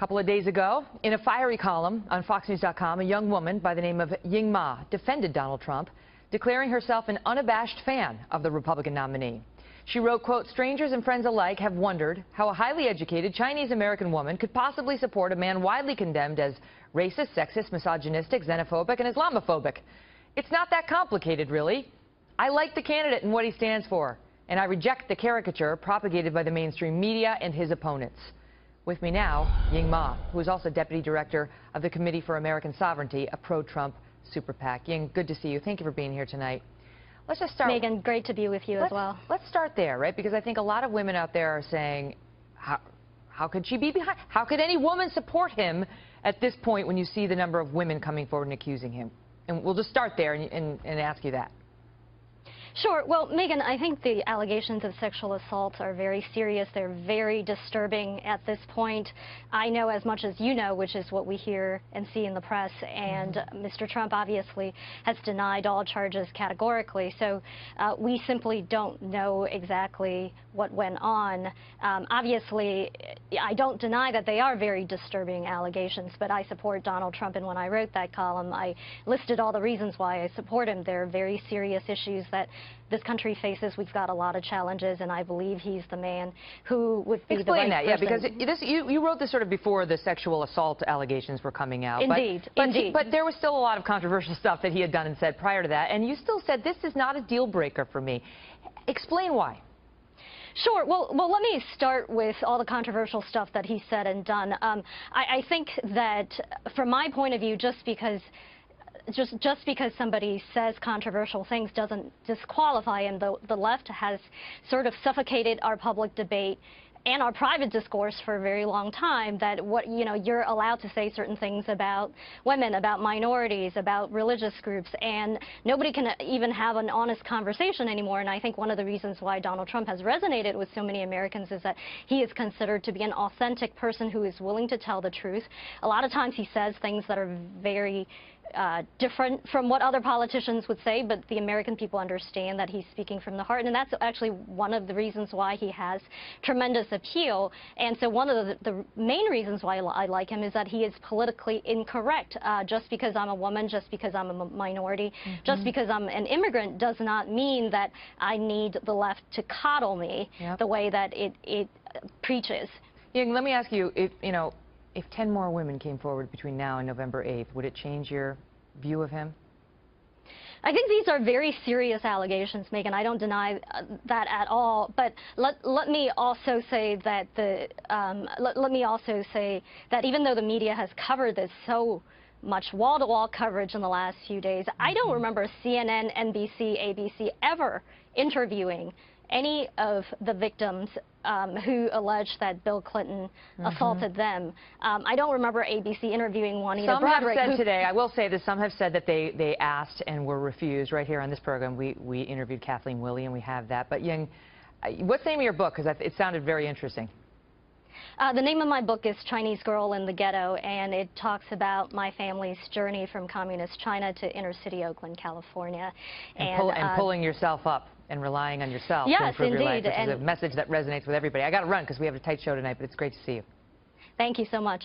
couple of days ago, in a fiery column on FoxNews.com, a young woman by the name of Ying Ma defended Donald Trump, declaring herself an unabashed fan of the Republican nominee. She wrote, quote, "Strangers and friends alike have wondered how a highly educated Chinese-American woman could possibly support a man widely condemned as racist, sexist, misogynistic, xenophobic, and Islamophobic. It's not that complicated, really. I like the candidate and what he stands for, and I reject the caricature propagated by the mainstream media and his opponents." With me now, Ying Ma, who is also Deputy Director of the Committee for American Sovereignty, a pro-Trump super PAC. Ying, good to see you. Thank you for being here tonight. Let's just start. Megan, great to be with you as well. Let's start there, right? Because I think a lot of women out there are saying, how could she be behind? How could any woman support him at this point when you see the number of women coming forward and accusing him? And we'll just start there and ask you that. Sure. Well, Megan, I think the allegations of sexual assault are very serious. They're very disturbing at this point. I know as much as you know, which is what we hear and see in the press, and Mr. Trump obviously has denied all charges categorically. So we simply don't know exactly what went on. Obviously, I don't deny that they are very disturbing allegations, but I support Donald Trump, and when I wrote that column, I listed all the reasons why I support him. They're very serious issues that this country faces. We've got a lot of challenges, and I believe he's the man who would be the right person. Explain that, yeah, because you wrote this sort of before the sexual assault allegations were coming out. Indeed, indeed. But there was still a lot of controversial stuff that he had done and said prior to that, and you still said this is not a deal breaker for me. Explain why. Sure. Well, let me start with all the controversial stuff that he said and done. I think that, from my point of view, just because somebody says controversial things doesn't disqualify him. The left has sort of suffocated our public debate and our private discourse for a very long time, that you're allowed to say certain things about women, about minorities, about religious groups, and nobody can even have an honest conversation anymore. And I think one of the reasons why Donald Trump has resonated with so many Americans is that he is considered to be an authentic person who is willing to tell the truth. A lot of times he says things that are very different from what other politicians would say, but the American people understand that he's speaking from the heart, and that's actually one of the reasons why he has tremendous appeal. And so one of the main reasons why I like him is that he is politically incorrect. Just because I'm a woman, just because I'm a minority, just because I'm an immigrant does not mean that I need the left to coddle me the way that it preaches. Ying, let me ask you, if 10 more women came forward between now and November 8th, would it change your view of him? I think these are very serious allegations, Megan. I don't deny that at all. But let me also say that even though the media has covered this so much, wall-to-wall coverage in the last few days, I don't remember CNN, NBC, ABC ever interviewing any of the victims who alleged that Bill Clinton assaulted them. I don't remember ABC interviewing Juanita Broderick. Some have said today, I will say this, some have said that they asked and were refused. Right here on this program, we interviewed Kathleen Willey, and we have that. But Ying, what's the name of your book? Because it sounded very interesting. The name of my book is Chinese Girl in the Ghetto, and it talks about my family's journey from communist China to inner city Oakland, California. And pulling yourself up and relying on yourself to improve your life, which is a message that resonates with everybody. I got to run because we have a tight show tonight, but it's great to see you. Thank you so much.